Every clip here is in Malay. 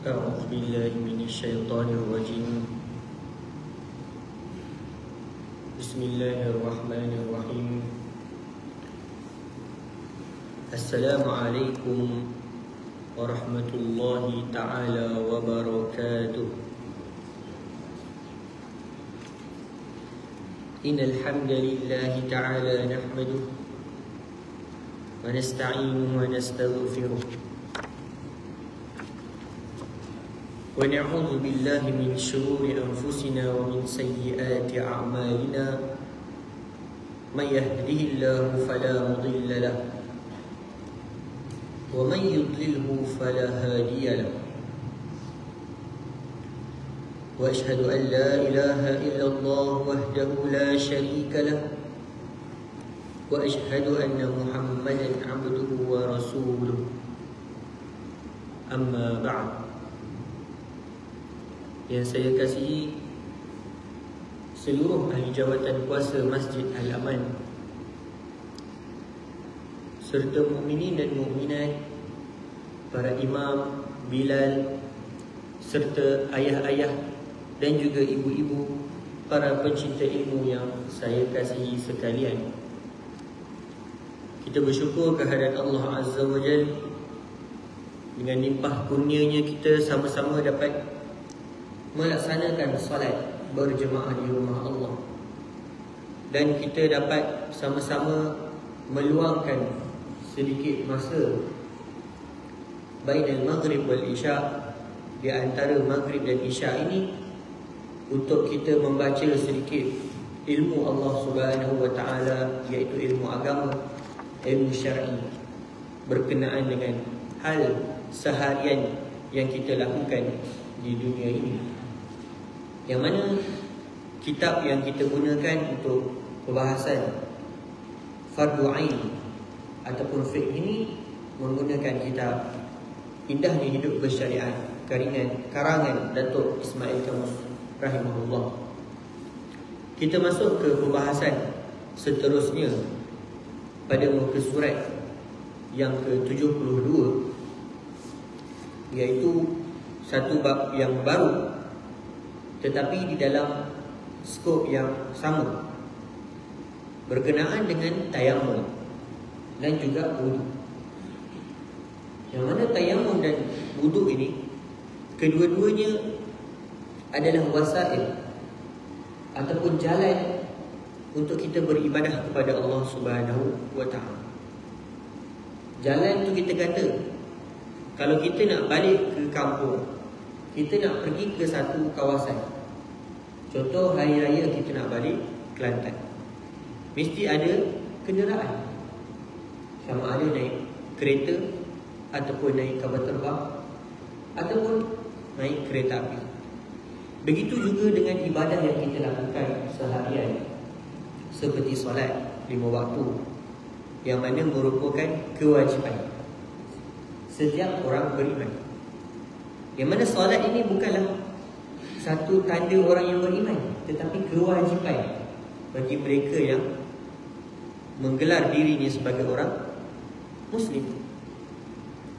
أعوذ بالله من الشيطان الرجيم. بسم الله الرحمن الرحيم. السلام عليكم ورحمة الله تعالى وبركاته. إن الحمد لله تعالى نحمده ونستعينه ونستغفره ونعوذ بالله من شرور أنفسنا ومن سيئات أعمالنا. من يهده الله فلا مضل له ومن يضلله فلا هادي له. وأشهد أن لا إله إلا الله وحده لا شريك له وأشهد أن محمدا عبده ورسوله. أما بعد. Yang saya kasihi seluruh ahli jawatan kuasa Masjid Al-Aman serta mukminin dan mukminat, para imam, bilal, serta ayah-ayah dan juga ibu-ibu, para pencinta ilmu yang saya kasihi sekalian. Kita bersyukur kehadirat Allah Azza wa Jalla, dengan limpah kurnianya kita sama-sama dapat melaksanakan solat berjemaah di rumah Allah, dan kita dapat sama-sama meluangkan sedikit masa bainal maghrib wal isya, di antara maghrib dan isya ini, untuk kita membaca sedikit ilmu Allah Subhanahu wa taala, iaitu ilmu agama, ilmu syar'i berkenaan dengan hal seharian yang kita lakukan di dunia ini. Yang mana kitab yang kita gunakan untuk pembahasan fardu ain ataupun fiqh ini menggunakan kitab Indahnya Hidup Bersyariat karangan Datuk Ismail Kamus rahimahullah. Kita masuk ke pembahasan seterusnya pada muka surat yang ke-72, iaitu satu bab yang baru tetapi di dalam skop yang sama, berkenaan dengan tayammum dan juga wudu. Yang mana tayammum dan wudu ini kedua-duanya adalah wasail ataupun jalan untuk kita beribadah kepada Allah Subhanahu wa taala. Jalan tu kita kata, kalau kita nak balik ke kampung, kita nak pergi ke satu kawasan, contoh hari raya kita nak balik Kelantan, mesti ada kenderaan, sama ada naik kereta ataupun naik kapal terbang ataupun naik kereta api. Begitu juga dengan ibadah yang kita lakukan seharian, seperti solat 5 waktu, yang mana merupakan kewajipan setiap orang beriman. Yang mana solat ini bukanlah satu tanda orang yang beriman, tetapi kewajipan bagi mereka yang menggelar dirinya sebagai orang Muslim.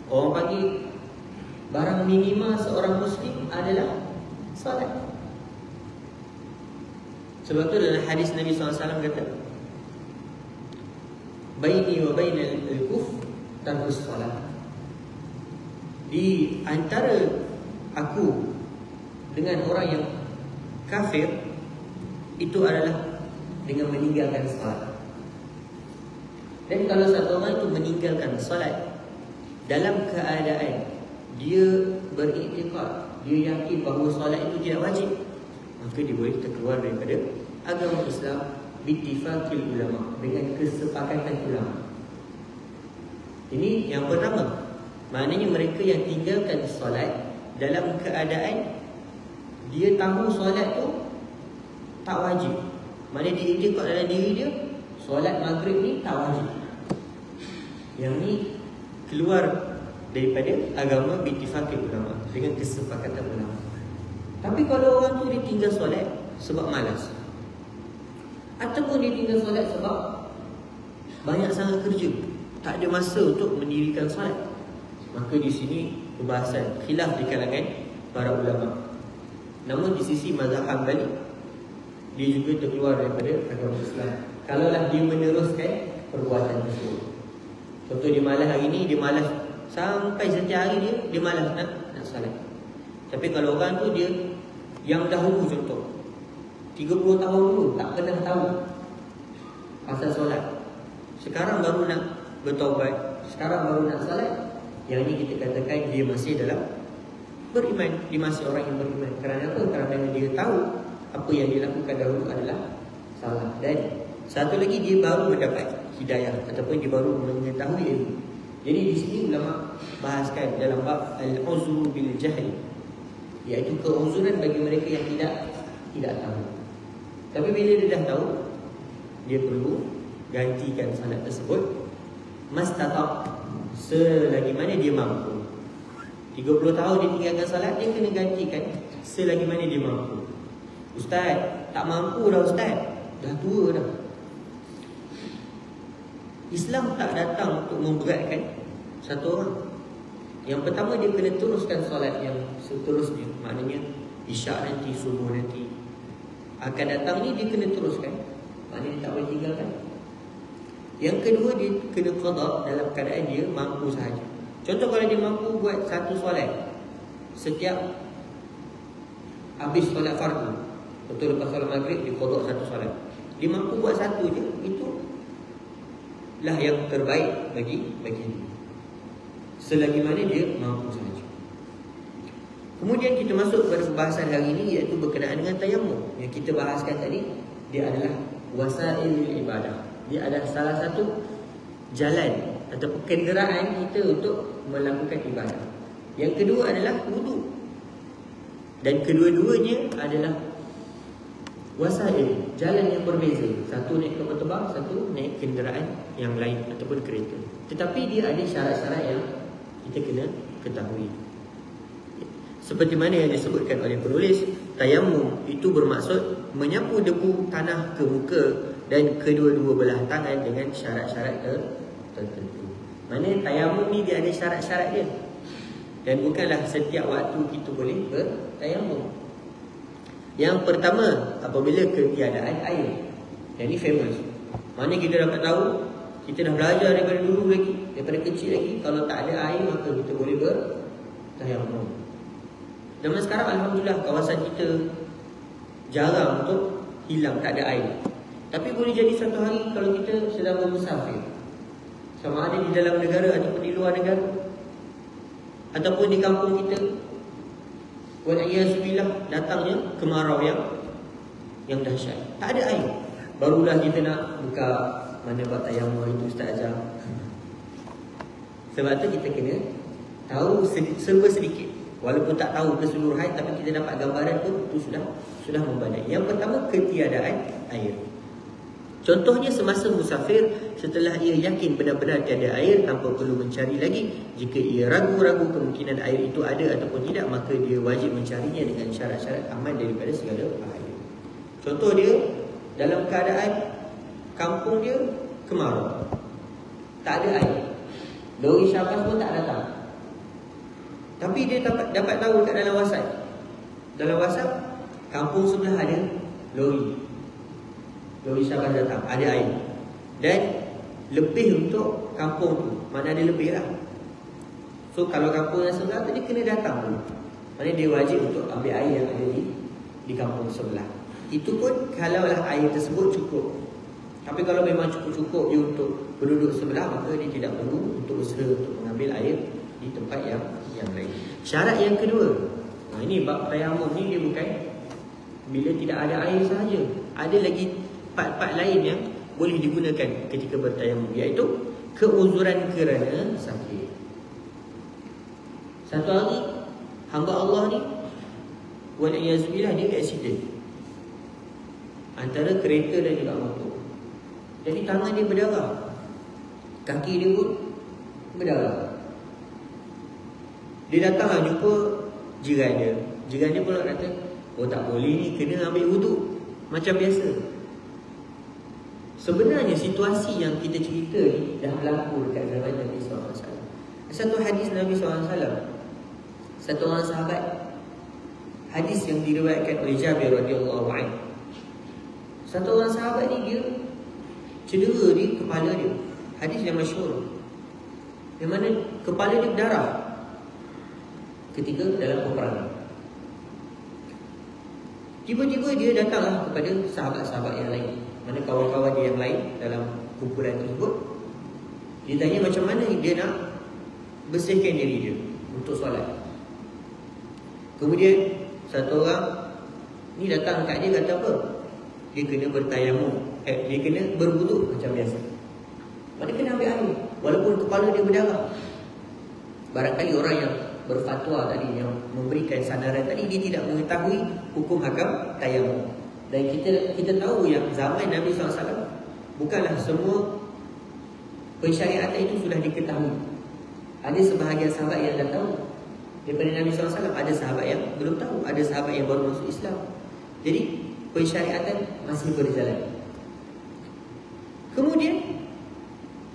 Orang panggil barang minima seorang Muslim adalah solat. Sebab tu dalam hadis Nabi SAW kata, baini wa bainal kufr tarkus solat. Di antara aku dengan orang yang kafir itu adalah dengan meninggalkan salat. Dan kalau satu orang itu meninggalkan salat dalam keadaan dia beriktikad, dia yakin bahawa salat itu tidak wajib, maka dia boleh terkeluar daripada agama Islam bittifaqil ulama, dengan kesepakatan ulama. Ini yang pertama, maknanya mereka yang tinggalkan solat dalam keadaan dia tahu solat tu tak wajib, maknanya dia iktikad dalam diri dia solat maghrib ni tak wajib, yang ni keluar daripada agama bittifaqil ulama, dengan kesepakatan ulama. Tapi kalau orang tu dia tinggal solat sebab malas, ataupun dia tinggal solat sebab banyak sangat kerja, tak ada masa untuk mendirikan solat, maka di sini perbahasan khilaf di kalangan para ulama. Namun di sisi mazhab Hanbali, dia juga terkeluar daripada agama Islam kalaulah dia meneruskan perbuatan tersebut. Contoh dia malas hari ni, dia malas sampai setiap hari dia malas nak salat. Tapi kalau orang tu dia yang dahulu, contoh 30 tahun dulu tak pernah tahu pasal solat, sekarang baru nak bertaubat, sekarang baru nak salat, yang ini kita katakan dia masih dalam beriman, dia masih orang yang beriman. Kerana apa? Kerana dia tahu apa yang dilakukan dahulu adalah salah. Dan satu lagi, dia baru mendapat hidayah ataupun dia baru mengetahui ilmu. Jadi di sini ulama bahaskan dalam bab al-uzru bil jahl, iaitu keuzuran bagi mereka yang tidak tahu. Tapi bila dia dah tahu, dia perlu gantikan salat tersebut mastata', selagi mana dia mampu. 30 tahun dia tinggalkan salat, dia kena gantikan selagi mana dia mampu. Ustaz, tak mampu dah ustaz, dah tua dah. Islam tak datang untuk memberatkan satu orang. Yang pertama, dia kena teruskan solat yang seterusnya. Maknanya isyak nanti, subuh nanti akan datang ni, dia kena teruskan. Maknanya dia tak boleh tinggalkan. Yang kedua, dia kena qada dalam keadaan dia mampu sahaja. Contoh kalau dia mampu buat satu solat setiap habis solat fardu, contoh lepas solat maghrib dia qada satu solat, dia mampu buat satu je, itu lah yang terbaik bagi dia, selagi mana dia mampu sahaja. Kemudian kita masuk kepada pembahasan hari ini, iaitu berkenaan dengan tayammum. Yang kita bahaskan tadi, dia adalah wasail ibadah. Dia adalah salah satu jalan atau kenderaan kita untuk melakukan ibadah. Yang kedua adalah wudu. Dan kedua-duanya adalah wasail, jalan yang berbeza. Satu naik kapal terbang, satu naik kenderaan yang lain ataupun kereta. Tetapi dia ada syarat-syarat yang kita kena ketahui. Seperti mana yang disebutkan oleh penulis, tayammum itu bermaksud menyapu debu tanah ke muka dan kedua-dua belah tangan dengan syarat-syarat tertentu. Mana tayammum ni dia ada syarat-syarat dia. Dan bukanlah setiap waktu kita boleh bertayammum. Yang pertama, apabila ketiadaan air. Yang ni famous. Mana kita dapat tahu, kita dah belajar daripada dulu lagi, daripada kecil lagi, kalau tak ada air maka kita boleh bertayammum. Zaman sekarang alhamdulillah kawasan kita jarang untuk hilang tak ada air. Tapi boleh jadi satu hari kalau kita sedang bermusafir, sama ada di dalam negara ataupun di luar negara, ataupun di kampung kita, wal'iyazbillah, datangnya kemarau yang dahsyat, tak ada air, barulah kita nak buka mana buat tayammum itu ustaz ajar. Sebab tu kita kena tahu serba sedikit, walaupun tak tahu keseluruhan, tapi kita dapat gambaran pun itu sudah membandai. Yang pertama, ketiadaan air. Contohnya semasa musafir, setelah ia yakin benar-benar tiada air tanpa perlu mencari lagi. Jika ia ragu-ragu kemungkinan air itu ada ataupun tidak, maka dia wajib mencarinya dengan syarat-syarat aman daripada segala bahaya. Contoh dia dalam keadaan kampung dia kemarau, tak ada air, lori syabas pun tak datang. Tapi dia dapat tahu kat dalam WhatsApp. Dalam WhatsApp, kampung sebelah ada lori syabas datang, ada air. Dan lebih untuk kampung tu, mana ada lebih lah. So kalau kampung yang sebelah tu, dia kena datang dulu. Maksudnya dia wajib untuk ambil air yang ada di kampung sebelah. Itu pun kalaulah air tersebut cukup. Tapi kalau memang cukup-cukup dia untuk penduduk sebelah, maka dia tidak perlu untuk usaha untuk mengambil air di tempat yang lain. Syarat yang kedua, ini bab tayammum ni, dia bukan bila tidak ada air sahaja. Ada lagi part-part lain yang boleh digunakan ketika bertayammum, iaitu keuzuran kerana sakit. Satu hari hamba Allah ni wal'iyazbillah, dia aksiden antara kereta dan juga motor. Jadi tangan dia berdarah, kaki dia pun berdarah. Dia datanglah jumpa jiran dia. Jiran dia pula kata, oh tak boleh ni, kena ambil wuduk macam biasa. Sebenarnya situasi yang kita cerita ni dah berlaku dekat zaman Nabi SAW. Satu hadis Nabi SAW, satu orang sahabat, hadis yang diriwayatkan oleh Jabir radhiyallahu anhu. Satu orang sahabat ni dia cedera di kepala dia. Hadis yang masyhur, yang mana kepala dia berdarah ketika dalam peperangan. Tiba-tiba dia datanglah kepada sahabat-sahabat yang lain, mana kawan-kawan dia yang lain dalam kumpulan tersebut. Dia tanya macam mana dia nak bersihkan diri dia untuk solat. Kemudian satu orang ni datang kat dia kata apa? Dia kena bertayamum, dia kena berwuduk macam biasa. Mana kena ambil air walaupun kepala dia berdarah. Barangkali orang yang berfatwa tadi, yang memberikan sandaran tadi, dia tidak mengetahui hukum hakam tayamum. Dan kita tahu yang zaman Nabi SAW bukanlah semua pensyariatan itu sudah diketahui. Ada sebahagian sahabat yang dah tahu daripada Nabi SAW, ada sahabat yang belum tahu, ada sahabat yang baru masuk Islam. Jadi pensyariatan masih berjalan. Kemudian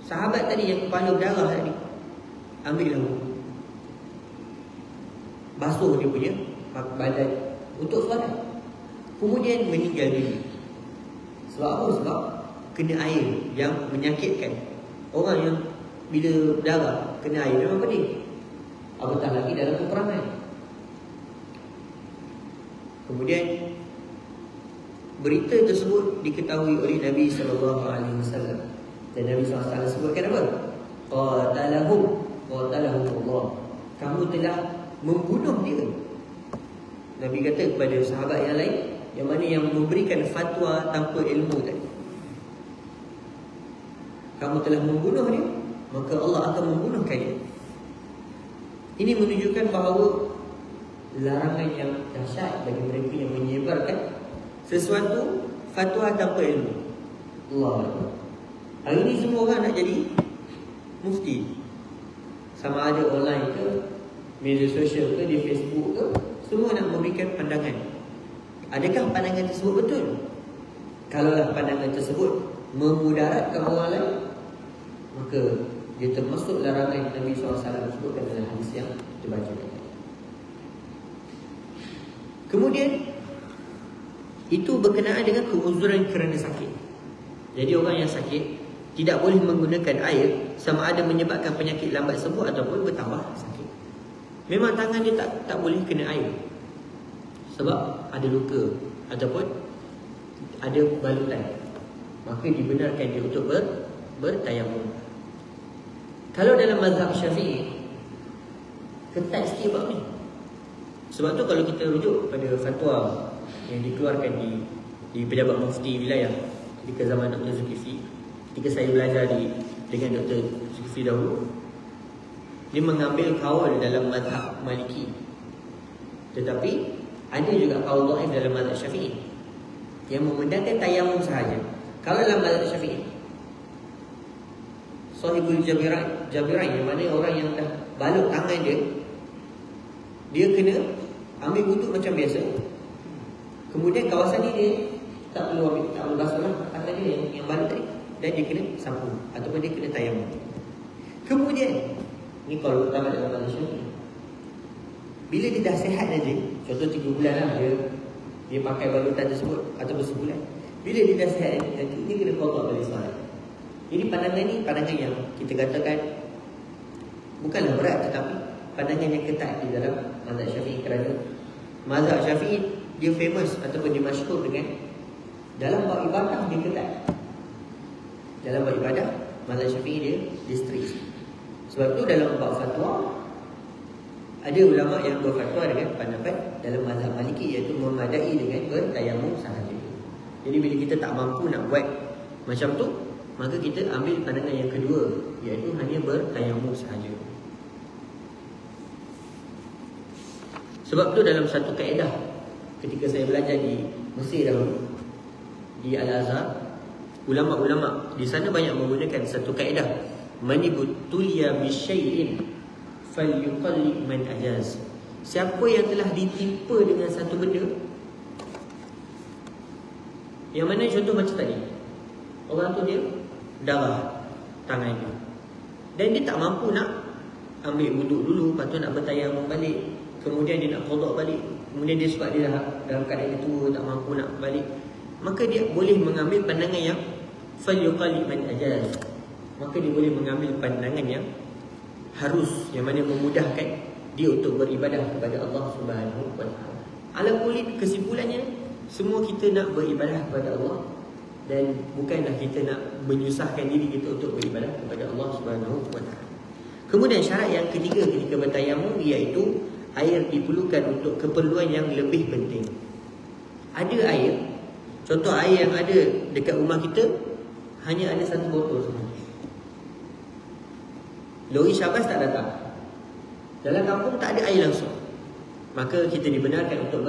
sahabat tadi yang kepala berdarah tadi, ambillah wudu, basuh dia punya badan untuk solat. Kemudian meninggal diri. Sebab apa? Sebab kena air yang menyakitkan. Orang yang bila berdarah kena air memang pedih, apatah lagi dalam peperangan. Kemudian berita tersebut diketahui oleh Nabi SAW. Dan Nabi SAW sebutkan apa? Qatalahum Allah. Kamu telah membunuh dia. Nabi kata kepada sahabat yang lain, yang mana yang memberikan fatwa tanpa ilmu tadi, kamu telah membunuh dia, maka Allah akan membunuhkan dia. Ini menunjukkan bahawa larangan yang dahsyat bagi mereka yang menyebarkan sesuatu fatwa tanpa ilmu. Allah. Hari ini semua orang nak jadi mufti, sama ada online ke, media sosial ke, di Facebook ke, semua nak memberikan pandangan. Adakah pandangan tersebut betul? Kalaulah pandangan tersebut memudaratkan orang lain, maka dia termasuk larangan Nabi SAW sebutkan dalam hadis yang kita baca tadi. Kemudian itu berkenaan dengan keuzuran kerana sakit. Jadi orang yang sakit tidak boleh menggunakan air, sama ada menyebabkan penyakit lambat sembuh ataupun bertambah sakit. Memang tangan dia tak boleh kena air sebab ada luka ataupun ada balutan, maka dibenarkan dia untuk bertayamum. Kalau dalam mazhab Syafi'i ketat sikit bab ni. Sebab tu kalau kita rujuk pada fatwa yang dikeluarkan di pejabat mufti wilayah ketika zaman Dr. Zulkifli, ketika saya belajar dengan Dr. Zulkifli dahulu, dia mengambil kaul dalam mazhab Maliki, tetapi ada juga kaul dhaif dalam mazhab Syafi'i yang membenarkan tayamum sahaja. Kalau dalam mazhab Syafi'i, Sahibul Jabirain, yang mana orang yang dah balut tangan dia kena ambil wuduk macam biasa. Kemudian kawasan ni dia tak perlu basuh lah tangan dia yang balut tadi, dan dia kena sapu ataupun dia kena tayamum. Kemudian ni kalau utama dalam mazhab Syafi'i, bila dia dah sihat aja, contoh 3 bulan lah dia pakai balutan tersebut ataupun sebulan, bila dia dah sihat nanti dia kena qada balik solat. Jadi pandangan ni pandangan yang kita katakan bukanlah berat, tetapi pandangan yang ketat di dalam mazhab Syafi'i, kerana mazhab Syafi'i dia famous ataupun dia masyhur dengan dalam bab ibadah dia ketat. Dalam bab ibadah mazhab Syafi'i dia strict. Sebab tu dalam bab fatwa ada ulama yang berfatwa dengan pendapat dalam mazhab Maliki, iaitu memadai dengan bertayamum sahaja. Jadi bila kita tak mampu nak buat macam tu, maka kita ambil pandangan yang kedua, iaitu hanya bertayamum sahaja. Sebab tu dalam satu kaedah ketika saya belajar di Mesir dahulu, di Al-Azhar, ulama-ulama di sana banyak menggunakan satu kaedah, man ibtuliya bisyai'in falyuqallib man ajaz. Siapa yang telah ditimpa dengan satu benda, yang mana contoh macam tadi, orang tu dia darah tangan dia dan dia tak mampu nak ambil wuduk dulu, lepas tu nak bertayamum balik, kemudian dia nak qada balik, kemudian dia sebab dia dalam keadaan dia tua, tak mampu nak balik, maka dia boleh mengambil pandangan yang falyuqallid man ajaz. Maka dia boleh mengambil pandangan yang harus, yang mana memudahkan dia untuk beribadah kepada Allah Subhanahu wa taala. Ala kulli, kesimpulannya semua kita nak beribadah kepada Allah, dan bukanlah kita nak menyusahkan diri kita untuk beribadah kepada Allah Subhanahu wa taala. Kemudian syarat yang ketiga ketika bertayamum, iaitu air diperlukan untuk keperluan yang lebih penting. Ada air, contoh air yang ada dekat rumah kita hanya ada satu botol sahaja. Lori Syabas tak datang, dalam kampung tak ada air langsung, maka kita dibenarkan untuk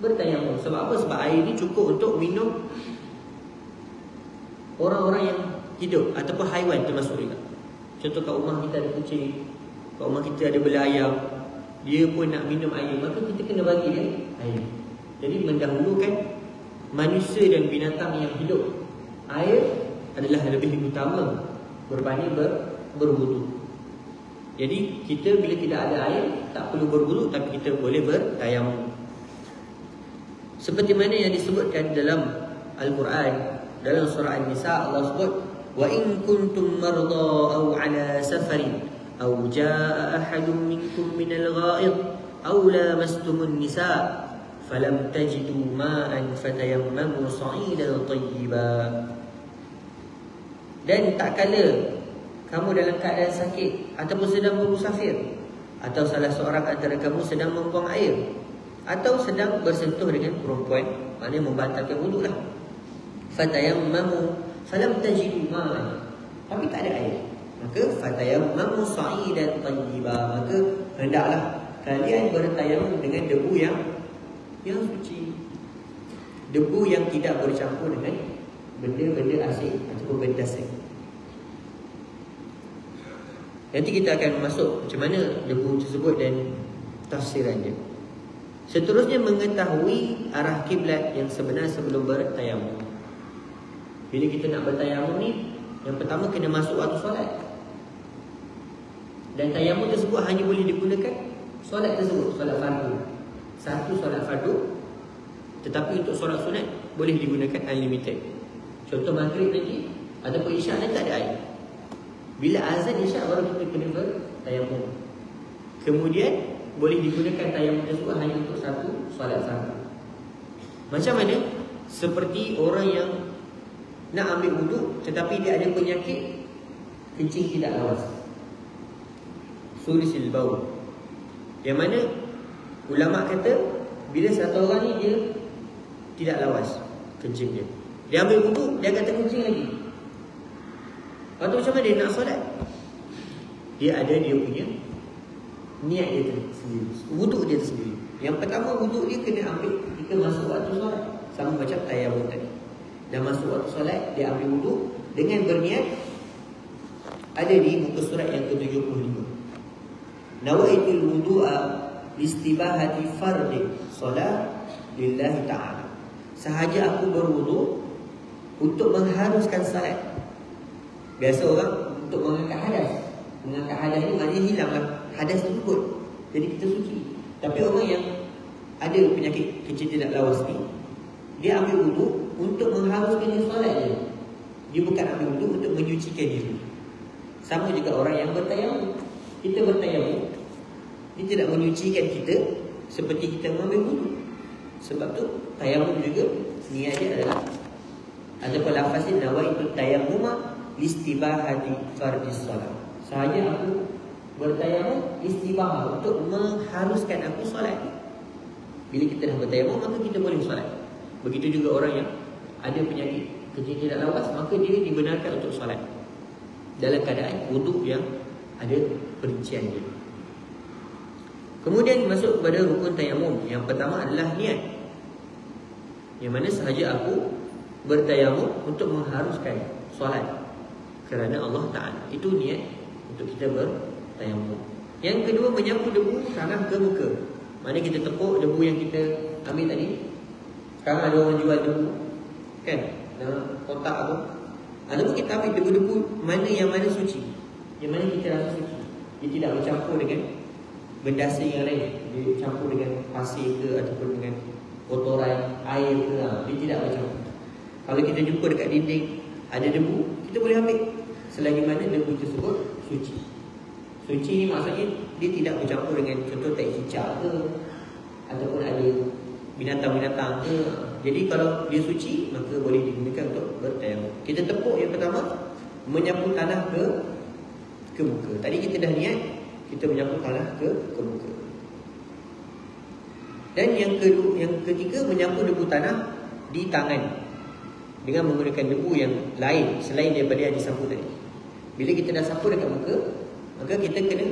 bertayamum. Sebab apa? Sebab air ni cukup untuk minum orang-orang yang hidup ataupun haiwan termasuk juga. Contoh kat rumah kita ada kucing, kat rumah kita ada belayar, dia pun nak minum air, maka kita kena bagi dia air. Jadi mendahulukan manusia dan binatang yang hidup, air adalah lebih utama berbanding berwudu. Jadi kita bila tidak ada air tak perlu berwudu, tapi kita boleh bertayamum. Seperti mana yang disebutkan dalam Al-Quran, dalam surah An-Nisa, Allah sebut, wa in kuntum marda aw ala safarin aw jaa ahadun minkum minal ghaid aw lamastumun nisa falam tajidu ma'an fatayammamu sa'idan tayyiban. Dan tak kala kamu dalam keadaan sakit ataupun sedang bermusafir, atau salah seorang antara kamu sedang membuang air, atau sedang bersentuh dengan perempuan, maknanya membatalkan wudu lah. Fatayammamu falam tajidu ma'an, tapi tak ada air, maka fatayammamu sa'idan tayyiban, maka hendaklah kalian bertayamum dengan debu yang suci, debu yang tidak bercampur dengan benda-benda asing ataupun benda asing. Nanti kita akan masuk macam mana debu tersebut dan tafsirannya. Seterusnya, mengetahui arah kiblat yang sebenar sebelum bertayamum. Bila kita nak bertayamum ni, yang pertama kena masuk waktu solat. Dan tayamum tersebut hanya boleh digunakan solat tersebut, solat fardu. Satu solat fardu, tetapi untuk solat sunat boleh digunakan unlimited. Contoh maghrib nanti ataupun isyak nanti tak ada air. Bila azan isyak baru kita kena bertayamum. Kemudian boleh digunakan tayamum tersebut hanya untuk satu solat fardu. Macam mana? Seperti orang yang nak ambil wuduk tetapi dia ada penyakit kencing tidak lawas, sulisil baul, yang mana ulama kata bila satu orang ni dia tidak lawas kencing dia ambil wuduk, dia kata kencing lagi. Lepas tu macam mana dia nak solat? Dia ada dia punya niat dia sendiri, wuduk dia sendiri. Yang pertama, wuduk dia kena ambil ketika masuk waktu solat, sama macam tayamum tadi. Dah masuk waktu solat, dia ambil wuduk dengan berniat. Ada di muka surat yang ke-75. Nawaitul wudu'a istibahati fardhi solat lillahi ta'ala. Sahaja aku berwuduk untuk mengharuskan salat. Biasa orang untuk mengangkat hadas. Mengangkat hadas ni maknanya hilanglah hadas tersebut, jadi kita suci. Tapi orang yang ada penyakit kencing tidak lawas ni, dia ambil wuduk untuk mengharuskan dia solat dia. Dia bukan ambil wuduk untuk menyucikan diri. Sama juga orang yang bertayamum. Kita bertayamum, dia tidak menyucikan kita seperti kita mengambil wuduk. Sebab tu tayamum juga niat dia adalah, ataupun lafaznya nawaitu tayammuma listibahati fardhis solat. Sahaja aku bertayamum istibahah, untuk mengharuskan aku solat. Bila kita dah bertayamum, maka kita boleh solat. Begitu juga orang yang ada penyakit kencing tidak lawas, maka dia dibenarkan untuk solat dalam keadaan wuduk yang ada perincian dia. Kemudian masuk kepada rukun tayamum. Yang pertama adalah niat, yang mana sahaja aku bertayamum untuk mengharuskan solat kerana Allah Ta'ala. Itu niat untuk kita bertayamum. Yang kedua, menyapu debu tanah ke muka. Mana kita tepuk debu yang kita ambil tadi. Sekarang ada orang jual debu kan, dalam kotak tu. Ataupun kita ambil debu-debu mana yang mana suci, yang mana kita rasa suci, dia tidak bercampur dengan benda asing yang lain, dia campur dengan pasir ke ataupun dengan kotoran air ke, dia tidak bercampur. Kalau kita jumpa dekat dinding ada debu, kita boleh ambil selagi mana debu tersebut suci. Suci ni maksudnya dia tidak bercampur dengan contoh tai cicak ke ataupun ada binatang-binatang ke. Jadi kalau dia suci, maka boleh digunakan untuk bertayamum. Kita tepuk yang pertama, menyapu tanah ke muka. Tadi kita dah niat kita menyapu tanah ke muka. Dan yang ketiga, menyapu debu tanah di tangan dengan menggunakan debu yang lain selain daripada yang disapu tadi. Bila kita dah sapu dekat muka, maka kita kena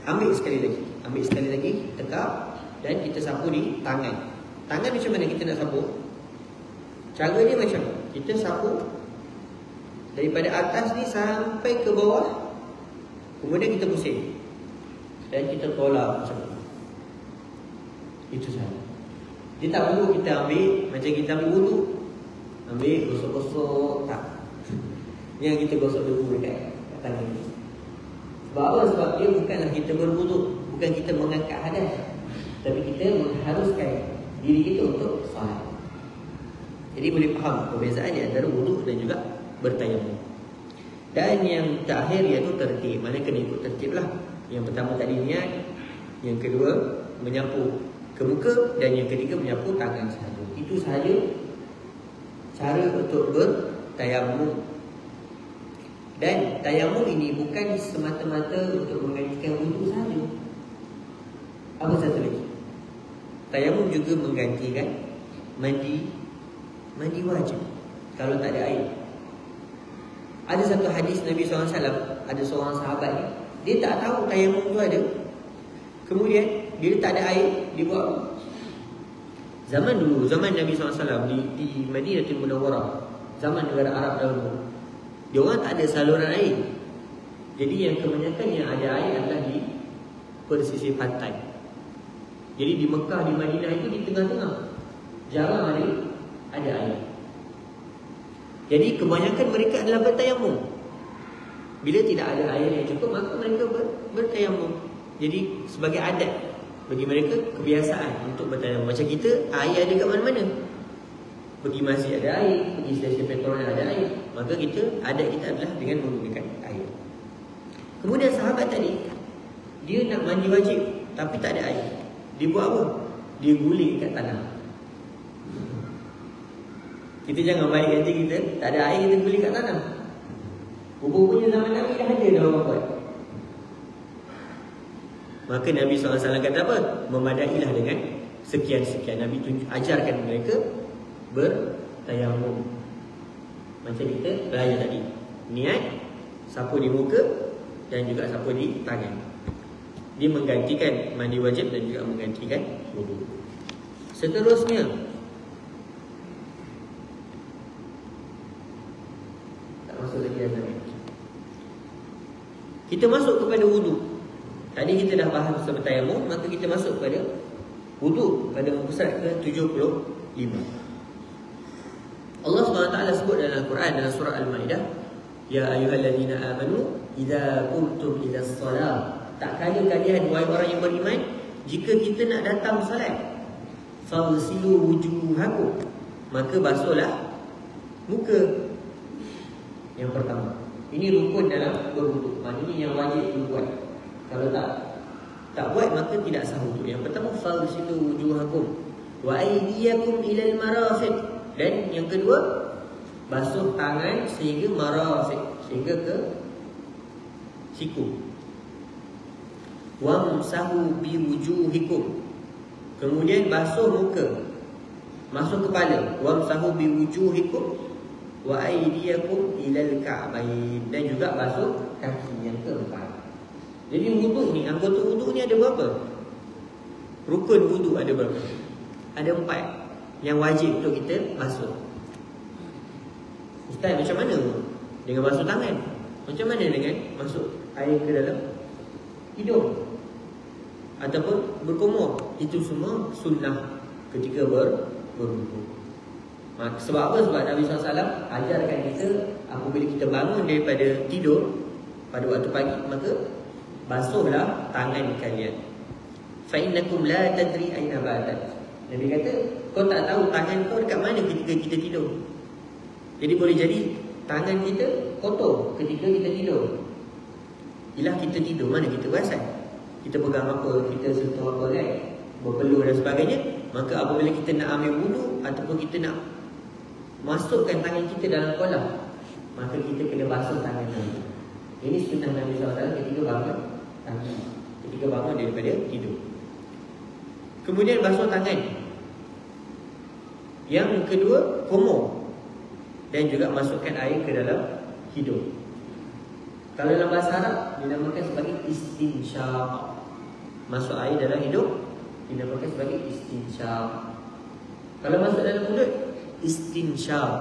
ambil sekali lagi, tekap, dan kita sapu di tangan. Tangan macam mana kita nak sapu? Cara dia macam kita sapu daripada atas ni sampai ke bawah, kemudian kita pusing dan kita tolak macam ni. Itu sahaja. Dia tak perlu kita ambil macam kita ambil wudu, ambil gosok-gosok, tak. Yang kita gosok debu dekat tangan ni. Sebab apa? Sebab dia bukanlah kita berwudu, bukan kita mengangkat hadas, tapi kita mengharuskan diri kita untuk salat. Jadi boleh faham perbezaan di antara wudu dan juga bertayamum. Dan yang terakhir iaitu tertib. Mana kena ikut tertib lah. Yang pertama tadi niat, yang kedua menyapu ke muka, dan yang ketiga menyapu tangan sahaja. Itu sahaja cara untuk bertayamum. Dan tayamum ini bukan semata-mata untuk menggantikan wudu sahaja. Apa satu lagi? Tayamum juga menggantikan mandi wajib kalau tak ada air. Ada satu hadis Nabi SAW, ada seorang sahabat ni, dia tak tahu tayamum tu ada. Kemudian dia tak ada air, dia buat apa? Zaman dulu, zaman Nabi SAW di Madinatul Munawwarah, zaman negara Arab dahulu, dia orang tak ada saluran air. Jadi yang kebanyakan yang ada air adalah di pesisir pantai. Jadi di Mekah, di Madinah itu di tengah-tengah, jarang ada air. Jadi kebanyakan mereka adalah bertayamum. Bila tidak ada air yang cukup, maka mereka bertayamum. Jadi sebagai adat bagi mereka, kebiasaan untuk bertayamum. Macam kita, air ada kat mana-mana. Pergi masjid ada air, pergi stesen petrol ada air. Maka kita, adat kita adalah dengan menggunakan air. Kemudian sahabat tadi, dia nak mandi wajib tapi tak ada air. Dia buat apa? Dia guling kat tanah. Kita jangan balik nanti kita tak ada air, kita guling kat tanah. Rupanya zaman Nabi dah ada dah orang buat. Maka Nabi SAW kata apa? Memadailah dengan sekian-sekian. Nabi ajarkan mereka bertayamum. Macam kita belajar tadi. Niat, sapu di muka dan juga sapu di tangan. Dia menggantikan mandi wajib dan juga menggantikan wudu. Seterusnya, tak masuk lagi azan. Kita masuk kepada wudu. Tadi kita dah bahas pasal bertayamum, maka kita masuk kepada wudu pada muka surat ke-75. Allah SWT sebut dalam Al-Quran dalam surah Al-Ma'idah, ya ayyuhallazina amanu idza qumtum ila shalah. Tak kala kalian wahai orang yang beriman, jika kita nak datang salat, fawsilu wujuhakum, maka basuhlah muka. Yang pertama, ini rukun dalam berwudu. Maknanya yang wajib dibuat. Kalau tak buat maka tidak sah wudu. Yang pertama, fawsilu wujuhakum wa aydiyakum ilal marafiq. Dan yang kedua, basuh tangan sehingga marafiq, sehingga ke siku. Wamsahu biwujuhikum. Kemudian basuh muka, masuk kepala. Wamsahu biwujuhikum wa aydiyakum ilal ka'bayn. Dan juga basuh kaki yang keempat. Jadi wudu ni, anggota wudu ni ada berapa? Rukun wudu ada berapa? Ada 4 yang wajib untuk kita basuh. Ustaz, macam mana dengan basuh tangan? Macam mana dengan masuk air ke dalam hidung ataupun berkumur? Itu semua sunnah ketika berwudu. Sebab apa? Sebab Nabi SAW ajarkan kita apabila kita bangun daripada tidur pada waktu pagi, maka basuhlah tangan kalian. Fa innakum la tadri aina batat. Nabi kata, kau tak tahu tangan kau dekat mana ketika kita tidur. Jadi boleh jadi tangan kita kotor ketika kita tidur. Bila kita tidur, mana kita perasan? Kita pegang apa, kita sentuh apa kan, berpeluh dan sebagainya. Maka apabila kita nak ambil wudu ataupun kita nak masukkan tangan kita dalam kolam, maka kita kena basuh tangan kita. Ini sunnah Nabi SAW ketika bangun tangan, ketika bangun daripada tidur. Kemudian basuh tangan. Yang kedua, kumur, dan juga masukkan air ke dalam hidung. Kalau dalam bahasa Arab dinamakan sebagai istinsyaq. Masuk air dalam hidung dinamakan sebagai istinsyaq. Kalau masuk dalam mulut, istinsyaq.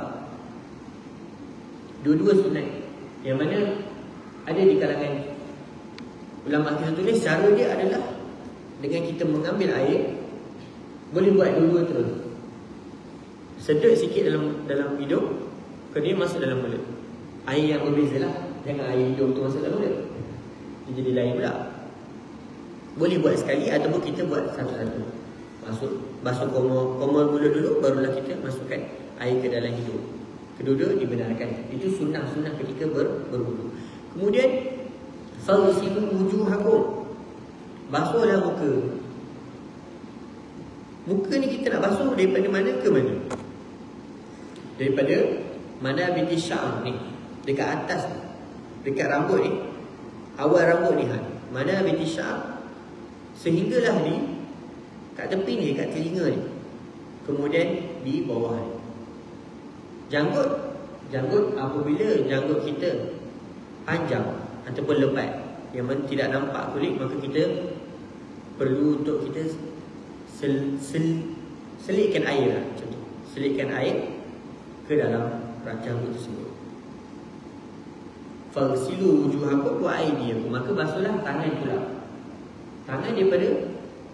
Dua-dua sunat. Yang mana ada di kalangan ulama kita tulis, cara dia adalah dengan kita mengambil air, boleh buat dua-dua terus. Sedut sikit dalam hidung, kemudian masuk dalam mulut. Air yang berbeza lah. Jangan air hidung tu masuk dalam mulut, dia jadi lain pula. Boleh buat sekali ataupun kita buat satu-satu. Basuh komor mulut dulu, barulah kita masukkan air ke dalam hidung. Kedua-dua dibenarkan. Itu sunnah-sunnah ketika berwudu. Kemudian fawsilu wujuhakum. Basuhlah muka. Muka ni kita nak basuh daripada mana ke mana? Daripada mana binti sya'ar ni, dekat atas, dekat rambut ni, awal rambut ni, mana binti sya'ar, sehinggalah di kat tepi ni, kat telinga ni, kemudian di bawah ni. Janggut apabila janggut kita panjang ataupun lebat yang tidak nampak kulit, maka kita perlu untuk kita selitkan air lah, macam tu. Selitkan air ke dalam janggut tersebut. Fagsilu wujuhakum wa aydiyakum. Maka basuhlah tangan pula. Tangan daripada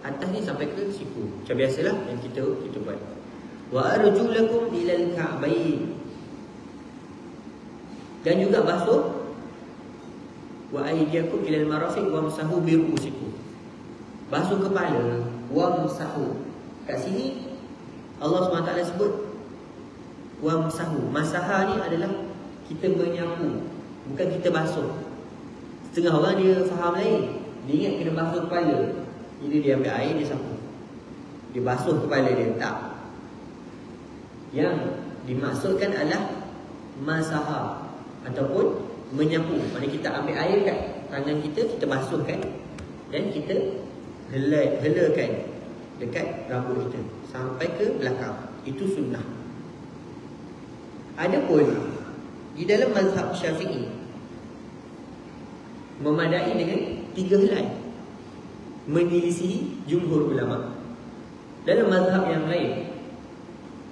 atas ni sampai ke siku. Macam biasalah yang kita buat. Wa arjulakum ilal ka'bayn. Dan juga basuh wa aydiyakum ilal marafiq wamsahu bi ru'usikum. Basuh kepala, wamsahu. Kat sini Allah SWT sebut wamsahu. Masaha ni adalah kita menyapu, bukan kita basuh. Setengah orang dia faham lain. Dia ingat kena basuh kepala. Jadi dia ambil air, dia sapu, dia basuh kepala dia. Tak. Yang dimaksudkan adalah masaha ataupun menyapu. Maksudnya kita ambil air kat tangan kita, kita basuhkan, dan kita helakan dekat rambut kita sampai ke belakang. Itu sunnah. Adapun di dalam mazhab Syafi'i memadai dengan 3 helai, menyelisihi jumhur ulama. Dalam mazhab yang lain,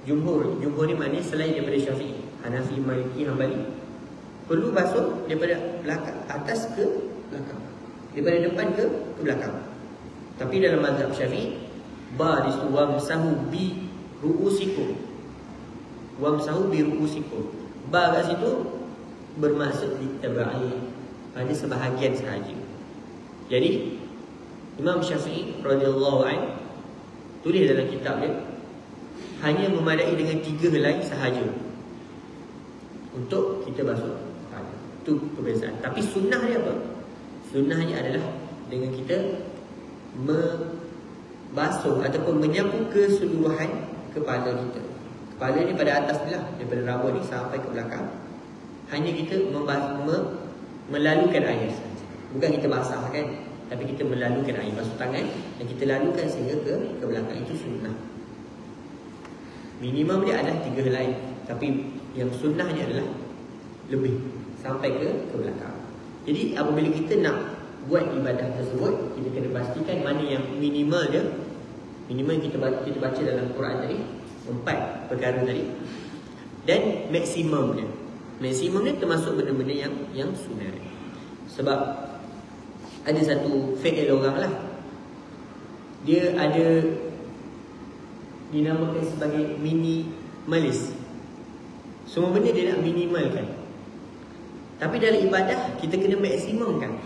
jumhur ni maknanya selain daripada Syafi'i, Hanafi, Maliki, Hanbali, perlu basuh daripada belakang, atas ke belakang, daripada depan ke belakang. Tapi dalam mazhab Syafi'i, barisu wamsahu bi ru'usikum. Wamsahu bi ru'usikum. Ba kat situ bermaksud ditabai, pada sebahagian sahaja. Jadi Imam Syafi'i radhiyallahu anhu tulis dalam kitab dia, hanya memadai dengan 3 helai sahaja untuk kita basuh. Itu perbezaan. Tapi sunnah dia apa? Sunnahnya adalah dengan kita membasuh ataupun menyapu keseluruhan kepala kita. Kepala ni pada atas ni lah, daripada rambut ni sampai ke belakang. Hanya kita melalukan air saja. Bukan kita basah kan, tapi kita melalukan air, basuh tangan dan kita lalukan sehingga ke belakang. Itu sunnah. Minimum dia adalah 3 helai, tapi yang sunnahnya adalah lebih, sampai ke belakang. Jadi apabila kita nak buat ibadah tersebut, kita kena pastikan mana yang minimal dia. Minimal kita baca dalam Quran tadi 4 perkara tadi, dan maksimum dia. Maksimum dia termasuk benda-benda yang sunnah. Sebab ada satu fi'il orang lah, dia ada dinamakan sebagai minimalis. Semua benda dia nak minimalkan. Tapi dalam ibadah kita kena maksimumkan.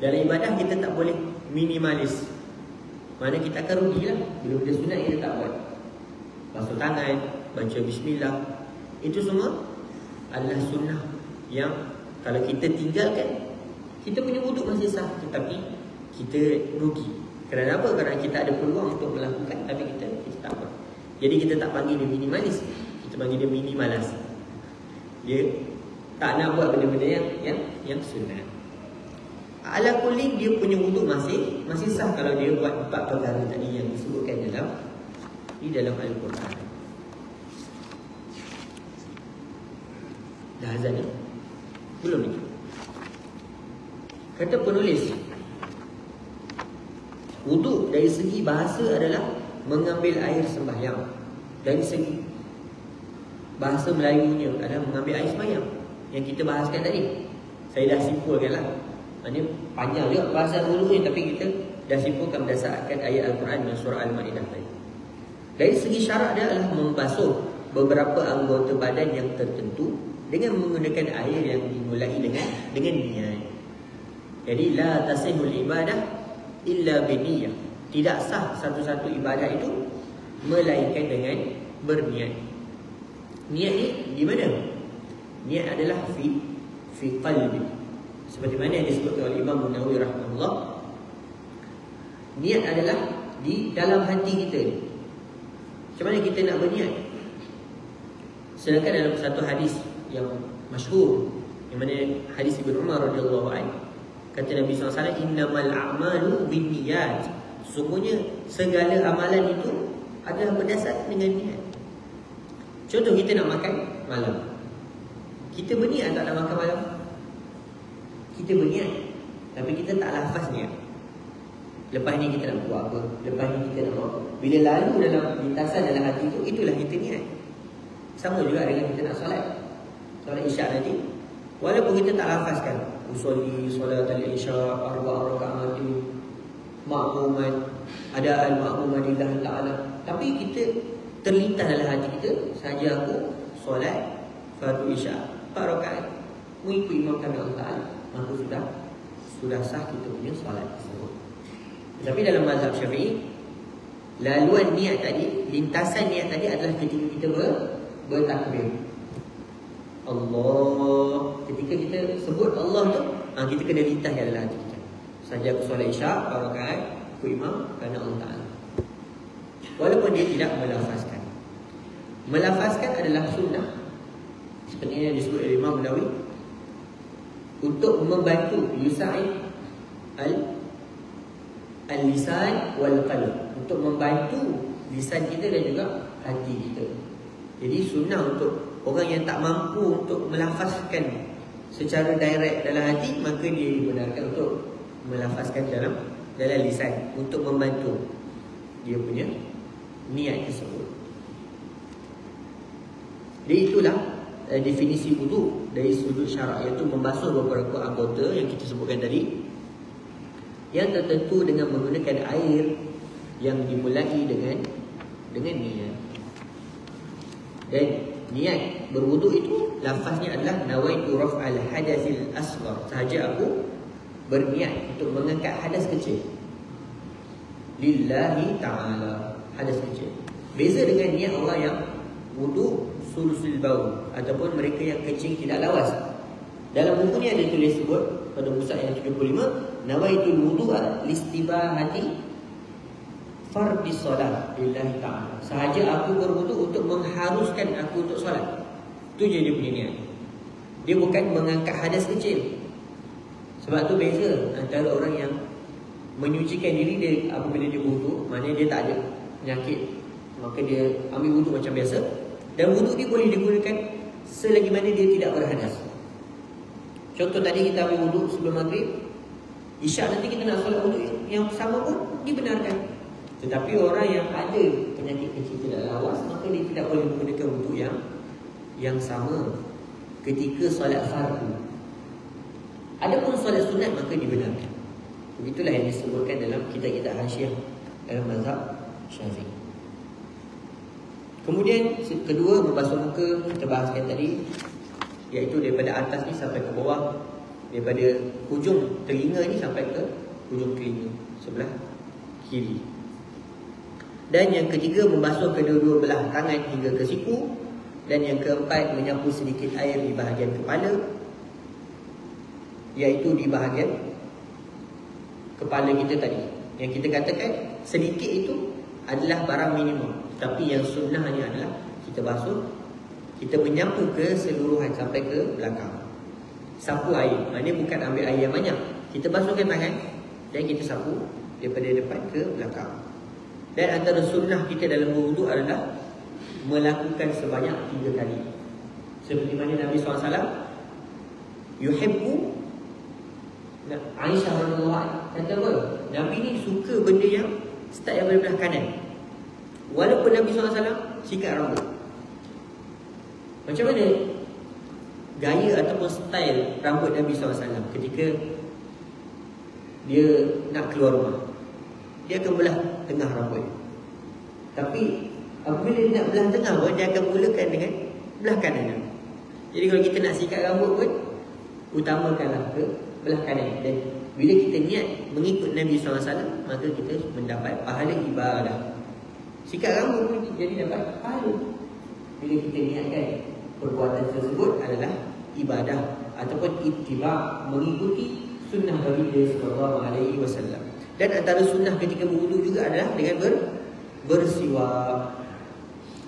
Dalam ibadah kita tak boleh minimalis. Mana kita akan rugilah. Bila benda sunat kita tak buat. Basuh tangan, baca bismillah, itu semua adalah sunnah yang kalau kita tinggalkan, kita punya wuduk masih sah, tetapi kita rugi. Kerana apa? Kerana kita ada peluang untuk melakukan, tapi kita tak buat. Jadi kita tak panggil dia minimalis, kita panggil dia minimalas. Dia tak nak buat benda-benda yang sunat. Ala kulli, dia punya wuduk masih sah kalau dia buat 4 perkara tadi yang disebutkan di dalam Al-Quran. Dah azan ni? Belum ni. Kata penulis, wuduk dari segi bahasa adalah mengambil air sembahyang. Dari segi bahasa Melayunya adalah mengambil air sembahyang, yang kita bahaskan tadi. Saya dah simpulkan lah. Maksudnya panjang juga bahasa wuduk ni, tapi kita dah simpulkan berdasarkan ayat Al-Quran dan surah Al-Ma'idah tadi. Dari segi syarak dia adalah membasuh beberapa anggota badan yang tertentu dengan menggunakan air yang dimulai dengan niat. Jadi la tasihul ibadah illa biniyah. Tidak sah satu-satu ibadah itu melainkan dengan berniat. Niat ni di mana? Niat adalah fi qalbi. Seperti mana yang disebutkan oleh Imam Nawawi rahimahullah. Niat adalah di dalam hati kita. Macam mana kita nak berniat? Sedangkan dalam satu hadis yang masyhur, yang mana hadis Ibnu Umar radhiyallahu anhu, kata Nabi SAW, innamal a'malu binniyat. Sesungguhnya segala amalan itu adalah berdasarkan dengan niat. Contoh, kita nak makan malam, kita berniat tak nak makan malam? Kita berniat, tapi kita tak lafaz niat. Lepas ni kita nak buat apa, lepas ni kita nak buat apa. Bila lalu dalam lintasan dalam hati itu, itulah kita niat. Sama juga dengan kita nak solat isyak nanti. Walaupun kita tak lafazkan, usolli solat al-isya arba'a raka'atin ma'muman, ada al-ma'muman lillah ta'ala, tapi kita terlintas dalam hati kita, saja aku solat fardu isyak 4 rakaat mengikut imam kami Allah Ta'ala, maka sudah sah kita punya solat tersebut. Tapi dalam mazhab Syafi'i, laluan niat tadi, lintasan niat tadi adalah ketika kita bertakbir Allah. Ketika kita sebut Allah tu, kita kena lintas dalam hati kita, saja aku solat isyak 4 rakaat ikut imam kerana Allah Ta'ala. Walaupun dia tidak melafazkan. Melafazkan adalah sunnah, seperti yang disebut oleh Imam Nawawi, untuk membantu yusa'id al-lisan wal qalb, untuk membantu lisan kita dan juga hati kita. Jadi sunnah untuk orang yang tak mampu untuk melafazkan secara direct dalam hati, maka dia dibenarkan untuk melafazkan dalam lisan untuk membantu dia punya niat tersebut. Jadi itulah definisi wudu dari sudut syarak, iaitu membasuh beberapa anggota yang kita sebutkan tadi, yang tertentu dengan menggunakan air yang dimulai dengan niat. Dan niat berwudu itu lafaznya adalah nawaitu raf'al hadatsil asghar, sahaja aku berniat untuk mengangkat hadas kecil lillahi ta'ala, hadas kecil. Beza dengan niat orang yang wudu sulusul baul, ataupun mereka yang kencing tidak lawas. Dalam buku ni ada tulis sebut pada muka yang 75, nawaitul wudu'a listibahati fardhi solat lillahi ta'ala, sahaja aku berwudu untuk mengharuskan aku untuk solat. Itu je dia punya niat. Dia bukan mengangkat hadas kecil. Sebab tu beza antara orang yang menyucikan diri dia apabila dia wudu, maknanya dia tak ada penyakit, maka dia ambil wudu macam biasa, dan wudu dia boleh digunakan selagi mana dia tidak berhadas. Contoh tadi kita ambil wudu sebelum maghrib, isyak nanti kita nak solat wudu yang sama pun dibenarkan. Tetapi orang yang ada penyakit kecil tidak lawas, maka dia tidak boleh menggunakan wudu yang sama ketika solat fardu. Adapun solat sunat maka dibenarkan. Begitulah yang disebutkan dalam kitab-kitab Hasyiah dalam mazhab Syafi'i. Kemudian kedua, membasuh muka, kita bahaskan tadi, iaitu daripada atas ni sampai ke bawah, daripada hujung telinga ni sampai ke hujung telinga sebelah kiri. Dan yang ketiga, membasuh kedua-dua belah tangan hingga ke siku. Dan yang keempat, menyapu sedikit air di bahagian kepala, iaitu di bahagian kepala kita tadi. Yang kita katakan sedikit itu adalah barang minimum, tapi yang sunnahnya adalah kita basuh, kita menyapu keseluruhan sampai ke belakang. Sapu air, maknanya bukan ambil air yang banyak, kita basuhkan tangan dan kita sapu daripada depan ke belakang. Dan antara sunnah kita dalam berwuduk adalah melakukan sebanyak 3 kali. Seperti mana Nabi SAW yuhibbu, Aisyah radhiyallahu anha kata apa? Nabi ni suka benda yang start daripada belah kanan. Walaupun Nabi SAW sikat rambut. Macam mana gaya ataupun style rambut Nabi SAW ketika dia nak keluar rumah? Dia akan belah tengah rambut. Tapi apabila dia nak belah tengah pun, dia akan mulakan dengan belah kanan. Jadi kalau kita nak sikat rambut pun, utamakanlah ke belah kanan. Dan bila kita niat mengikut Nabi SAW, maka kita mendapat pahala ibadah. Sikat rambut pun jadi dapat pahala bila kita niatkan perbuatan tersebut adalah ibadah ataupun ittiba', mengikuti sunnah Nabi sallallahu alaihi wasallam. Dan antara sunnah ketika berwudu juga adalah dengan bersiwak.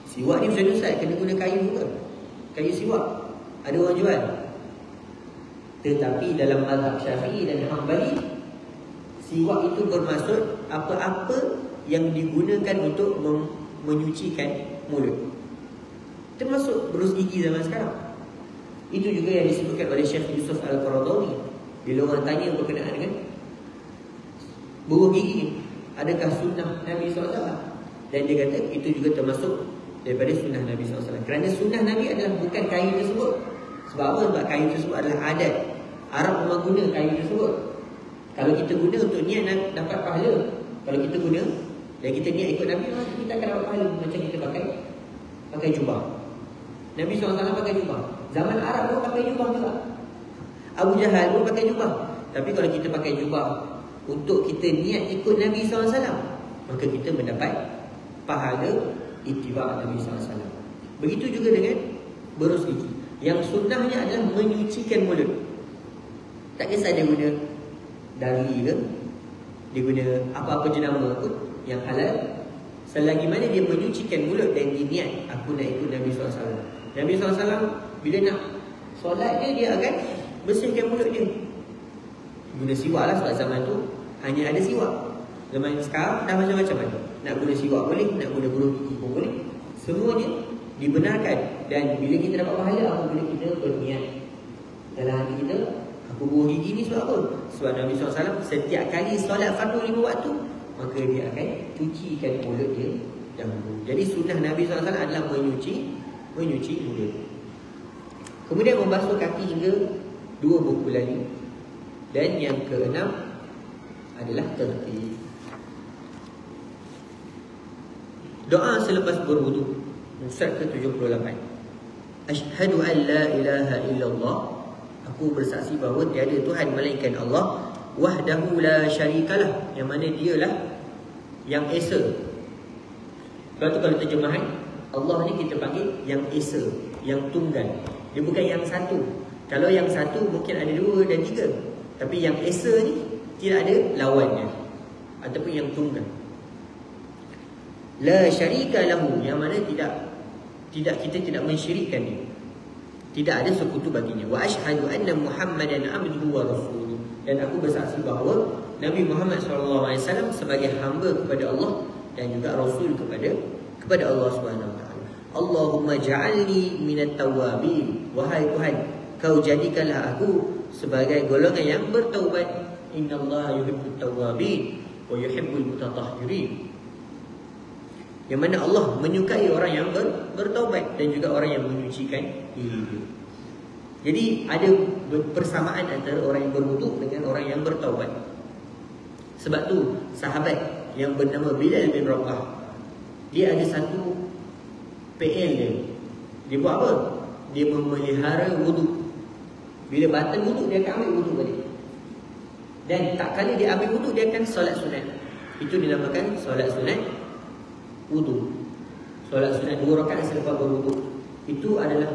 Siwak ni macam Ustaz, kena guna kayu ke? Kayu siwak ada orang jual. Tetapi dalam mazhab Syafi'i dan Hanbali, siwak itu bermaksud apa-apa yang digunakan untuk menyucikan mulut, termasuk berus gigi zaman sekarang. Itu juga yang disebutkan oleh Syekh Yusuf Al-Qaradawi bila orang tanya berkenaan dengan berus gigi ni, adakah sunnah Nabi SAW? Dan dia kata itu juga termasuk daripada sunnah Nabi SAW. Kerana sunnah Nabi adalah bukan kayu tersebut. Sebab apa? Sebab kayu tersebut adalah adat. Arab memang guna kayu tersebut. Kalau kita guna untuk niat nak dapat pahala, kalau kita guna dan kita niat ikut Nabi, kita akan dapat pahala. Macam kita pakai jubah. Nabi SAW pakai jubah. Zaman Arab pun pakai jubah juga. Abu Jahal pun pakai jubah. Tapi kalau kita pakai jubah untuk kita niat ikut Nabi SAW, maka kita mendapat pahala ittiba' Nabi SAW. Begitu juga dengan berus gigi. Yang sunnahnya adalah menyucikan mulut. Tak kisah dia guna dari ke, dia guna apa-apa jenama pun yang halal, selagi mana dia menyucikan mulut dan dia niat aku nak ikut Nabi SAW. Nabi SAW bila nak solat dia akan bersihkan mulut dia. Guna siwak lah, sebab zaman tu hanya ada siwak. Zaman sekarang dah macam-macam kan. Nak guna siwak boleh, nak guna berus gigi pun boleh. Semuanya dibenarkan. Dan bila kita dapat pahala, apabila kita berniat dalam hati kita, aku berus gigi ni sebab apa? Sebab Nabi SAW setiap kali solat fardu 5 waktu, maka dia akan cucikan mulut dia dahulu. Jadi sunnah Nabi SAW adalah menyuci mulut. Kemudian membasuh kaki hingga 2 buku lali. Dan yang keenam adalah tertib. Doa selepas berwudu, surat ke-78. Asyhadu an la ilaha illallah, aku bersaksi bahawa tiada Tuhan melainkan Allah, wahdahu la syarikalah, yang mana dialah yang esa. Kalau terjemahan Allah ni kita panggil yang esa, yang tunggal. Dia bukan yang satu. Kalau yang satu mungkin ada 2 dan 3. Tapi yang esa ni tidak ada lawannya, ataupun yang tunggal. La syarika lahu, yang mana kita tidak mensyirikkan dia. Tidak ada sekutu baginya. Wa asyhadu anna Muhammadan abduhu wa rasuluhu, dan aku bersaksi bahawa Nabi Muhammad SAW sebagai hamba kepada Allah dan juga rasul kepada Allah Subhanahu wa taala. Allahumma ja'alni minat tawwabin, wahai Tuhan, kau jadikanlah aku sebagai golongan yang bertaubat. Innallaha yuhibbut tawwabin wa yuhibbul mutatahhirin, yang mana Allah menyukai orang yang bertaubat dan juga orang yang menyucikan diri. Jadi ada persamaan antara orang yang berwudu dengan orang yang bertaubat. Sebab tu sahabat yang bernama Bilal bin Rabah, dia ada satu PL dia. Dia buat apa? Dia memelihara wudu. Bila batal wuduk, dia akan ambil wuduk balik. Dan tak kala dia ambil wuduk, dia akan solat sunat. Itu dinamakan solat sunat wuduk. Solat sunat 2 rakaat selepas berwuduk. Itu adalah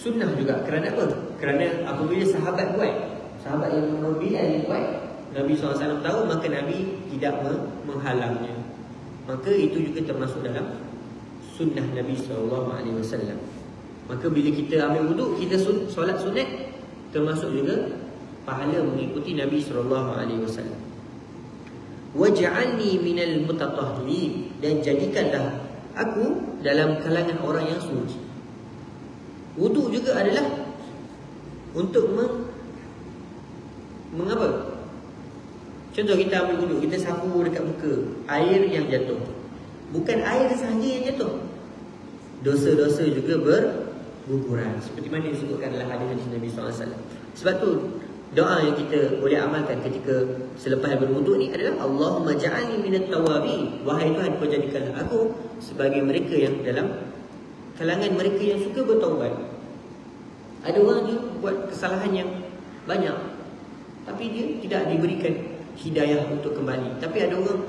sunnah juga. Kerana apa? Kerana apabila sahabat buat, sahabat yang Bilal yang buat, Nabi SAW tahu, maka Nabi tidak menghalangnya. Maka itu juga termasuk dalam sunnah Nabi SAW. Maka bila kita ambil wuduk, kita solat sunat, termasuk juga pahala mengikuti Nabi SAW. Waj'alni minal mutatahhirin, dan jadikanlah aku dalam kalangan orang yang suci. Wuduk juga adalah untuk mengapa? Contoh kita ambil wuduk, kita sapu dekat muka, air yang jatuh, bukan air sahaja yang jatuh, dosa-dosa juga berguguran. Seperti mana disebutkan dalam hadis Nabi SAW. Sebab tu doa yang kita boleh amalkan ketika selepas berwuduk ni adalah Allahumma ja'alni minat tawabin. Wahai Tuhan, kau jadikanlah aku sebagai mereka yang dalam kalangan mereka yang suka bertaubat. Ada orang dia buat kesalahan yang banyak, tapi dia tidak diberikan hidayah untuk kembali. Tapi ada orang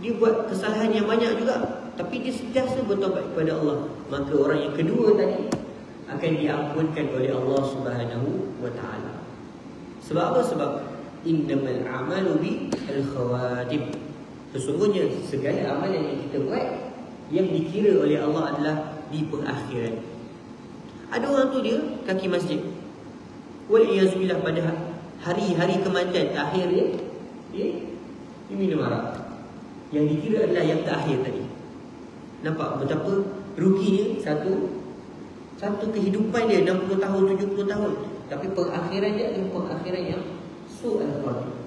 dia buat kesalahan yang banyak juga, tapi dia sentiasa bertaubat kepada Allah. Maka orang yang kedua tadi akan diampunkan oleh Allah Subhanahu wa taala. Sebab apa? Sebab innamal a'malu bil khawatim. Sesungguhnya segala amalan yang kita buat, yang dikira oleh Allah adalah di pengakhiran. Ada orang tu dia kaki masjid, wal-iyazubillah, pada hari-hari kematian akhir dia minum arak. Yang dikira adalah yang terakhir tadi. Nampak betapa ruginya satu kehidupan dia 60 tahun, 70 tahun, tapi pengakhiran dia adalah pengakhiran yang su'al khatimah.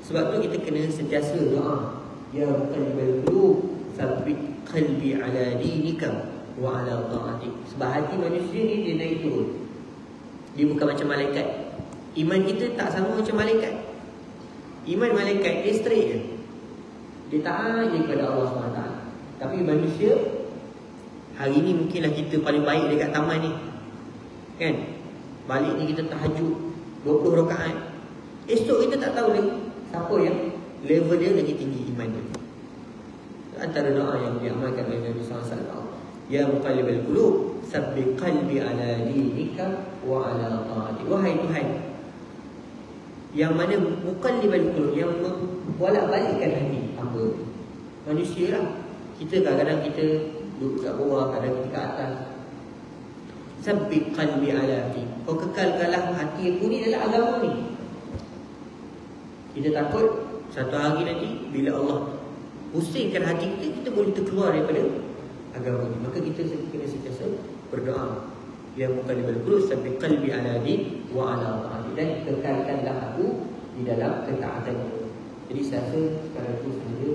Sebab tu kita kena sentiasa doa, ya muqallibal qulub tsabbit qalbi ala dinika wa ala ta'atik. Sebab hati manusia ni dia naik turun. Dia bukan macam malaikat. Iman kita tak sama macam malaikat. Iman malaikat dia straight je, dia taat je kepada Allah SWT. Tapi manusia, hari ni mungkinlah kita paling baik dekat taman ni, kan? Balik ni kita tahajud 20 rakaat. Esok kita tak tahu lagi siapa yang level dia lagi tinggi iman dia. Antara doa yang diamalkan oleh Nabi SAW, ya muqallibal qulub tsabbit qalbi ala dinika wa ala ta'atik. Wahai Tuhan yang mana muqallibal qulub, yang membolak-balikkan hati hamba. Manusia lah, kita kadang-kadang kita duduk kat bawah, kadang kita kat atas. Tsabbit qalbi ala dinika, kau kekalkanlah hati aku ni dalam agama ni. Kita takut satu hari nanti bila Allah pusingkan hati kita, kita boleh terkeluar daripada agama ni. Maka kita kena sentiasa berdoa, ya muqallibal qulub tsabbit qalbi ala dinika wa ala ta'atik, dan kekalkanlah aku di dalam ketaatan. Jadi saya rasa sekarang itu sahaja.